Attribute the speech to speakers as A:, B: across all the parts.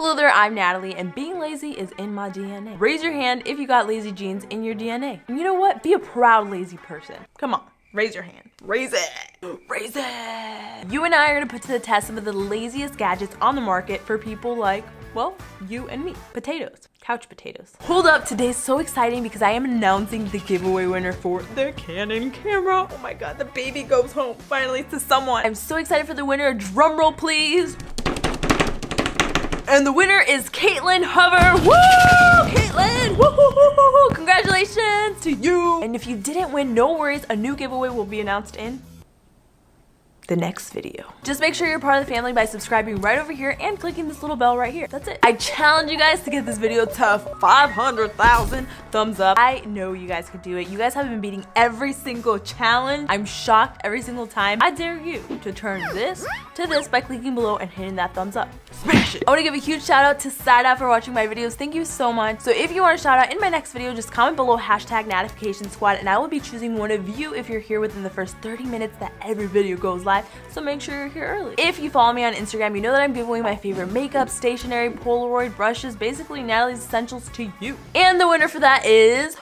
A: Hello there, I'm Natalie, and being lazy is in my DNA. Raise your hand if you got lazy genes in your DNA. And you know what? Be a proud lazy person. Come on, raise your hand. Raise it. Raise it. You and I are gonna put to the test some of the laziest gadgets on the market for people like, well, you and me. Potatoes. Couch potatoes. Hold up, today's so exciting because I am announcing the giveaway winner for the Canon camera. Oh my god, the baby goes home finally to someone. I'm so excited for the winner. Drum roll, please. And the winner is Caitlin Hover. Woo! Caitlin! Woo! Congratulations to you! And if you didn't win, no worries. A new giveaway will be announced in the next video. Just make sure you're part of the family by subscribing right over here and clicking this little bell right here. That's it. I challenge you guys to get this video to 500,000 thumbs up. I know you guys can do it. You guys have been beating every single challenge. I'm shocked every single time. I dare you to turn this to this by clicking below and hitting that thumbs up. Smash it. I want to give a huge shout out to Sada for watching my videos. Thank you so much. So if you want a shout out in my next video, just comment below #notification_squad and I will be choosing one of you if you're here within the first 30 minutes that every video goes live. So make sure you're here early. If you follow me on Instagram, you know that I'm giving away my favorite makeup, stationery, Polaroid, brushes, basically Natalie's essentials to you. And the winner for that is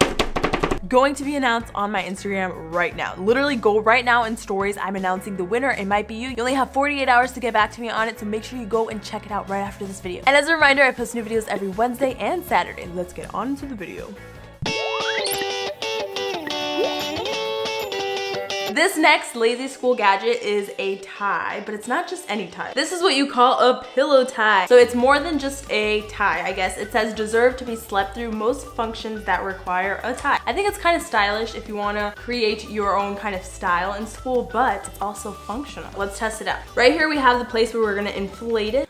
A: going to be announced on my Instagram right now. Literally go right now in stories. I'm announcing the winner. It might be you. You only have 48 hours to get back to me on it, so make sure you go and check it out right after this video. And as a reminder, I post new videos every Wednesday and Saturday. Let's get on to the video. This next lazy school gadget is a tie, but it's not just any tie. This is what you call a pillow tie. So it's more than just a tie, I guess. It says deserve to be slept through, most functions that require a tie. I think it's kind of stylish if you want to create your own kind of style in school, but it's also functional. Let's test it out. Right here we have the place where we're gonna inflate it.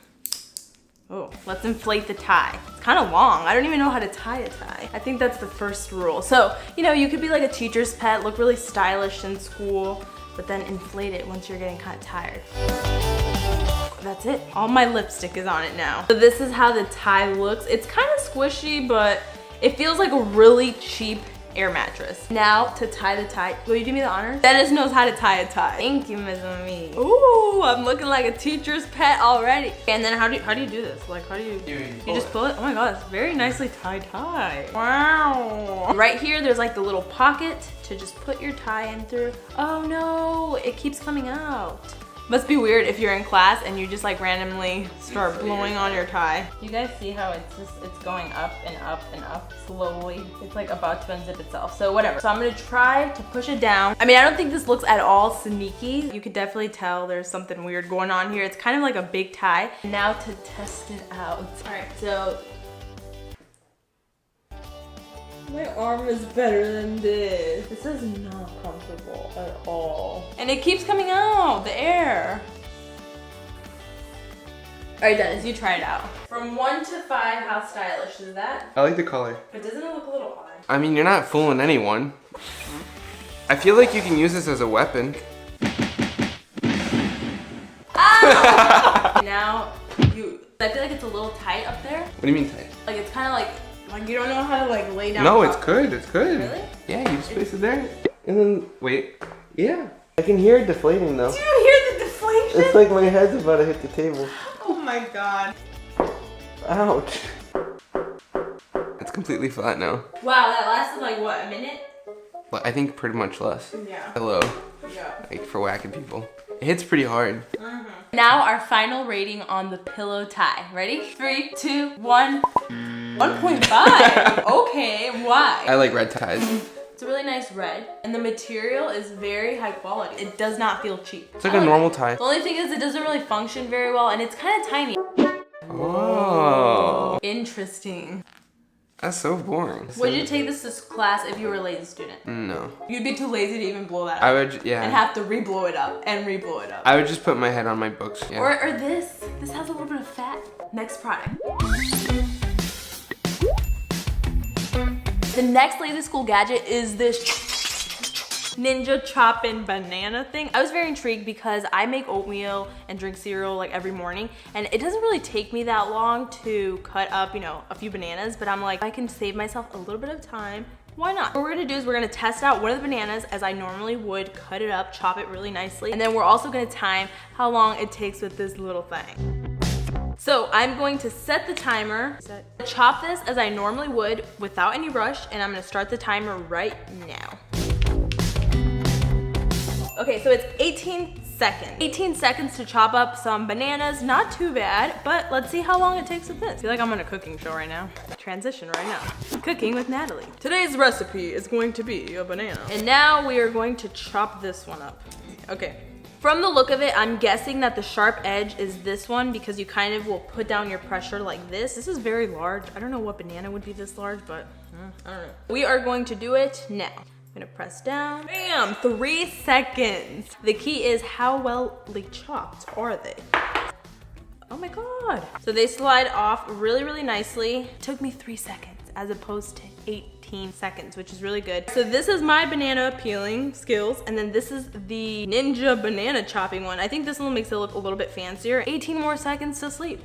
A: Oh, let's inflate the tie. It's kind of long. I don't even know how to tie a tie. I think that's the first rule. So, you know, you could be like a teacher's pet, look really stylish in school, but then inflate it once you're getting kind of tired. That's it. All my lipstick is on it now. So this is how the tie looks. It's kind of squishy, but it feels like a really cheap air mattress. Now to tie the tie. Will you do me the honors? Dennis knows how to tie a tie. Thank you, Miss Mimi. Ooh, I'm looking like a teacher's pet already. And then how do you do this? Like how do you just pull it? Oh my god, it's very nicely tied tie. Wow. Right here there's like the little pocket to just put your tie in through. Oh no, it keeps coming out. Must be weird if you're in class and you just like randomly start blowing on your tie. You guys see how it's going up and up and up slowly. It's like about to unzip itself, so whatever. So I'm gonna try to push it down. I mean, I don't think this looks at all sneaky. You could definitely tell there's something weird going on here. It's kind of like a big tie. Now to test it out. All right, so my arm is better than this. This is not comfortable at all. And it keeps coming out, the air. All right, Dennis, you try it out. From 1 to 5, how stylish is that?
B: I like the color.
A: But doesn't it look a little odd?
B: I mean, you're not fooling anyone. I feel like you can use this as a weapon.
A: Ah! Now, I feel like it's a little tight up there.
B: What do you mean tight?
A: Like it's kind of like you don't know how to like lay down.
B: No, it's good, it's good.
A: Really?
B: Yeah, you just place it there. And then, wait. Yeah. I can hear it deflating though.
A: Do you hear the deflation?
B: It's like my head's about to hit the table.
A: Oh my god.
B: Ouch. It's completely flat now.
A: Wow, that lasted like what, a minute?
B: Well, I think pretty much less.
A: Yeah.
B: Hello.
A: Yeah.
B: Like for whacking people. It hits pretty hard.
A: Now our final rating on the pillow tie. Ready? 3, 2, 1. 1.5. Okay, why?
B: I like red ties.
A: It's a really nice red, and the material is very high quality. It does not feel cheap.
B: It's like a normal tie.
A: The only thing is it doesn't really function very well, and it's kind of tiny.
B: Oh.
A: Interesting.
B: That's so boring.
A: Would you take this to class if you were a lazy student?
B: No.
A: You'd be too lazy to even blow that up.
B: I would, yeah.
A: And have to re-blow it up and re-blow it up.
B: I would just put my head on my books. Yeah.
A: Or this. This has a little bit of fat. Next product. The next lazy school gadget is this ninja chopping banana thing. I was very intrigued because I make oatmeal and drink cereal like every morning, and it doesn't really take me that long to cut up, you know, a few bananas, but I'm like, I can save myself a little bit of time. Why not? What we're gonna do is we're gonna test out one of the bananas as I normally would, cut it up, chop it really nicely, and then we're also gonna time how long it takes with this little thing. So I'm going to set the timer, chop this as I normally would without any rush, and I'm gonna start the timer right now. Okay, so it's 18 seconds. 18 seconds to chop up some bananas, not too bad, but let's see how long it takes with this. I feel like I'm on a cooking show right now. Transition right now. Cooking with Natalie. Today's recipe is going to be a banana. And now we are going to chop this one up. Okay. From the look of it, I'm guessing that the sharp edge is this one because you kind of will put down your pressure like this. This is very large. I don't know what banana would be this large, but I don't know. We are going to do it now. I'm gonna press down. Bam, 3 seconds. The key is how well chopped are they? Oh my God. So they slide off really, really nicely. It took me 3 seconds as opposed to 18 seconds, which is really good. So this is my banana peeling skills, and then this is the ninja banana chopping one. I think this one makes it look a little bit fancier. 18 more seconds to sleep.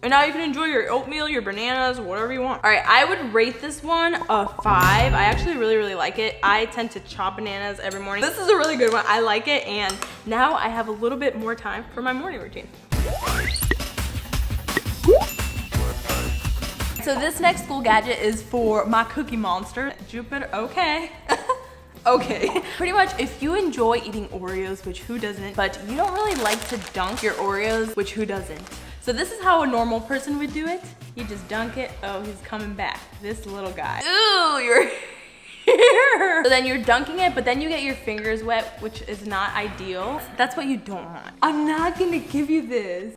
A: And now you can enjoy your oatmeal, your bananas, whatever you want. All right, I would rate this one a 5. I actually really, really like it. I tend to chop bananas every morning. This is a really good one. I like it, and now I have a little bit more time for my morning routine. So this next school gadget is for my cookie monster, Jupiter. Okay. Okay. Pretty much if you enjoy eating Oreos, which who doesn't, but you don't really like to dunk your Oreos, which who doesn't. So this is how a normal person would do it. You just dunk it. Oh, he's coming back. This little guy. Ooh, you're here. So then you're dunking it, but then you get your fingers wet, which is not ideal. That's what you don't want. I'm not gonna give you this.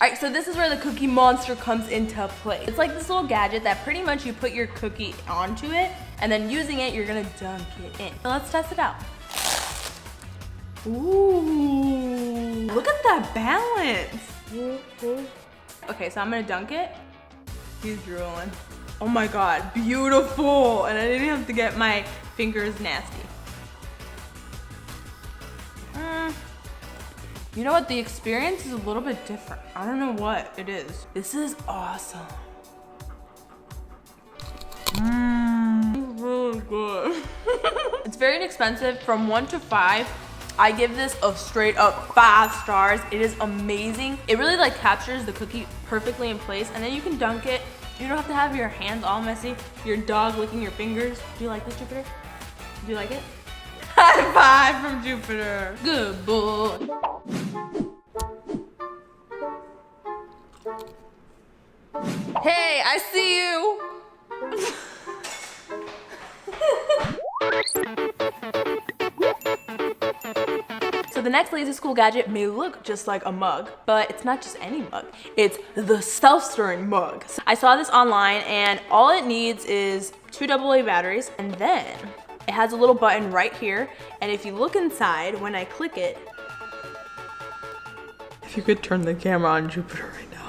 A: All right, so this is where the cookie monster comes into play. It's like this little gadget that pretty much you put your cookie onto it, and then using it, you're gonna dunk it in. So let's test it out. Ooh, look at that balance. Okay, so I'm gonna dunk it. He's drooling. Oh my God, beautiful. And I didn't have to get my fingers nasty. You know what, the experience is a little bit different. I don't know what it is. This is awesome. Really good. It's very inexpensive. From 1 to 5, I give this a straight up 5 stars. It is amazing. It really captures the cookie perfectly in place, and then you can dunk it. You don't have to have your hands all messy. Your dog licking your fingers. Do you like this, Jupiter? Do you like it? High 5 from Jupiter. Good boy. Hey, I see you. So the next lazy school gadget may look just like a mug, but it's not just any mug. It's the self-stirring mug. I saw this online, and all it needs is 2 AA batteries, and then it has a little button right here. And if you look inside, when I click it, if you could turn the camera on Jupiter right now.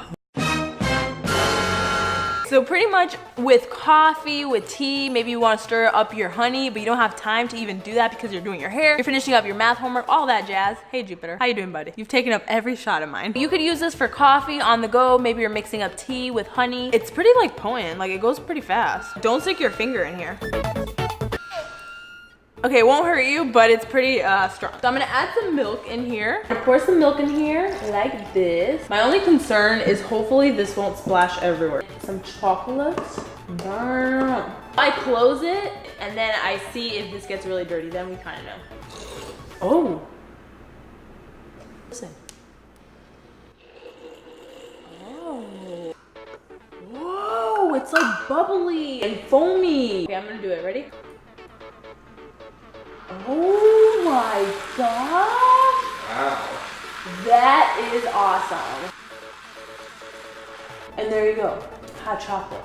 A: So pretty much with coffee, with tea, maybe you want to stir up your honey, but you don't have time to even do that because you're doing your hair, you're finishing up your math homework, all that jazz. Hey Jupiter, how you doing, buddy? You've taken up every shot of mine. You could use this for coffee on the go. Maybe you're mixing up tea with honey. It's pretty potent, it goes pretty fast. Don't stick your finger in here. Okay, it won't hurt you, but it's pretty strong. So I'm gonna add some milk in here. I pour some milk in here like this. My only concern is hopefully this won't splash everywhere. Some chocolate. I close it, and then I see if this gets really dirty. Then we kind of know. Oh. Listen. Oh. Whoa, it's like bubbly and foamy. Okay, I'm gonna do it. Ready? Oh my gosh!
B: Wow.
A: That is awesome. And there you go, hot chocolate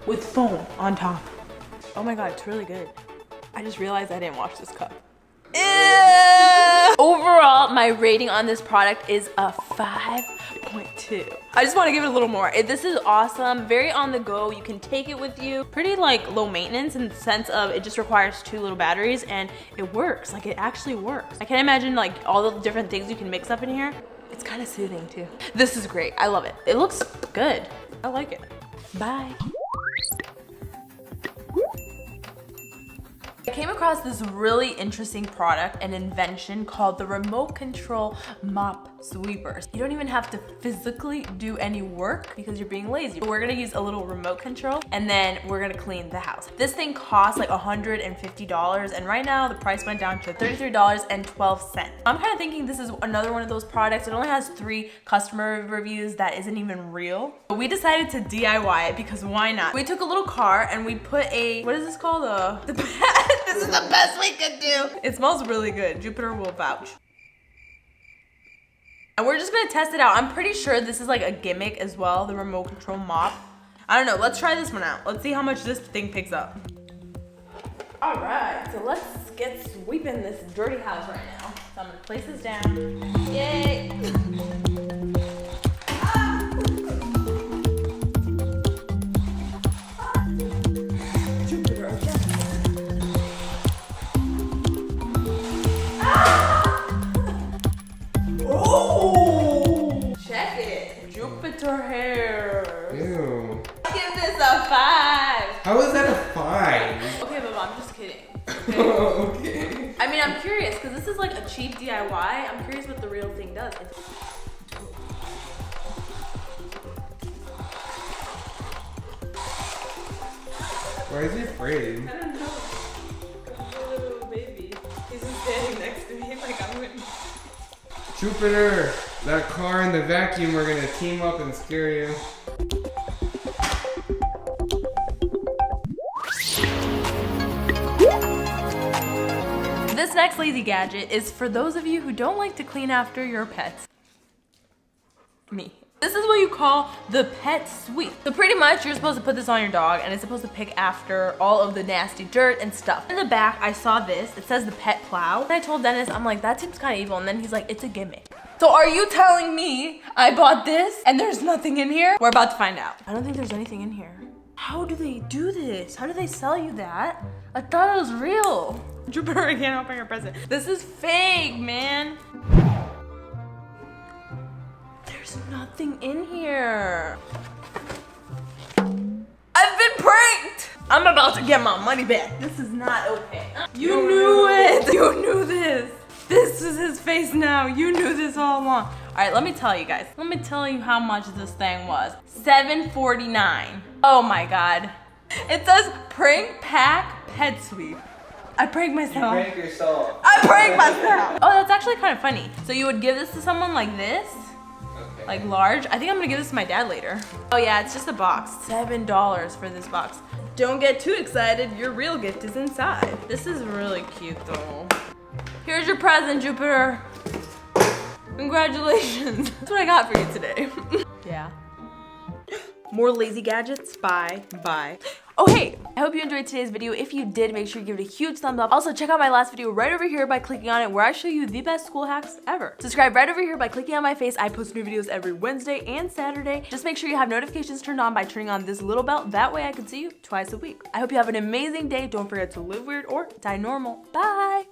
A: with foam on top. Oh my God, it's really good. I just realized I didn't wash this cup. Overall, my rating on this product is a 5.2. I just want to give it a little more. This is awesome, very on the go. You can take it with you. Pretty low maintenance in the sense of it just requires 2 little batteries, and it works. It actually works. I can't imagine all the different things you can mix up in here. It's kind of soothing too. This is great. I love it. It looks good. I like it. Bye. I came across this really interesting product, an invention called the remote control mop sweepers. You don't even have to physically do any work because you're being lazy. We're gonna use a little remote control and then we're gonna clean the house. This thing costs like $150 and right now the price went down to $33.12. I'm kind of thinking this is another one of those products. It only has 3 customer reviews that isn't even real. But we decided to DIY it because why not? We took a little car and we put a, what is this called? This is the best we could do. It smells really good. Jupiter will vouch. And we're just gonna test it out. I'm pretty sure this is like a gimmick as well, the remote control mop. I don't know, let's try this one out. Let's see how much this thing picks up. All right, so let's get sweeping this dirty house right now. So I'm gonna place this down. Yay! Jupiter hair.
B: Ew.
A: Give this a 5.
B: How is that a 5?
A: Okay, Baba, I'm just kidding.
B: Okay.
A: I mean, I'm curious because this is like a cheap DIY. I'm curious what the real thing does.
B: Why is he afraid?
A: I don't know. He's a little baby. He's just standing next to me like I'm with.
B: Jupiter, that car and the vacuum are gonna team up and scare you.
A: This next lazy gadget is for those of you who don't like to clean after your pets. Me. This is what you call the pet sweep. So pretty much you're supposed to put this on your dog and it's supposed to pick after all of the nasty dirt and stuff. In the back, I saw this. It says the pet plow. And I told Dennis, I'm like, that seems kind of evil. And then he's like, it's a gimmick. So are you telling me I bought this and there's nothing in here? We're about to find out. I don't think there's anything in here. How do they do this? How do they sell you that? I thought it was real. Jupiter, I can't open your present. This is fake, man. There's nothing in here. I've been pranked. I'm about to get my money back. This is not okay. You knew it. You knew this. This is his face now. You knew this all along. All right, let me tell you guys. Let me tell you how much this thing was. $7.49. Oh my God. It says prank pack pet sweep. I pranked myself.
B: You prank yourself.
A: I pranked myself. Oh, that's actually kind of funny. So you would give this to someone like this?
B: Okay.
A: Like large? I think I'm gonna give this to my dad later. Oh yeah, it's just a box. $7 for this box. Don't get too excited. Your real gift is inside. This is really cute though. Here's your present, Jupiter. Congratulations. That's what I got for you today. Yeah. More lazy gadgets. Bye. Bye. Oh hey, I hope you enjoyed today's video. If you did, make sure you give it a huge thumbs up. Also, check out my last video right over here by clicking on it where I show you the best school hacks ever. Subscribe right over here by clicking on my face. I post new videos every Wednesday and Saturday. Just make sure you have notifications turned on by turning on this little bell. That way I can see you twice a week. I hope you have an amazing day. Don't forget to live weird or die normal. Bye.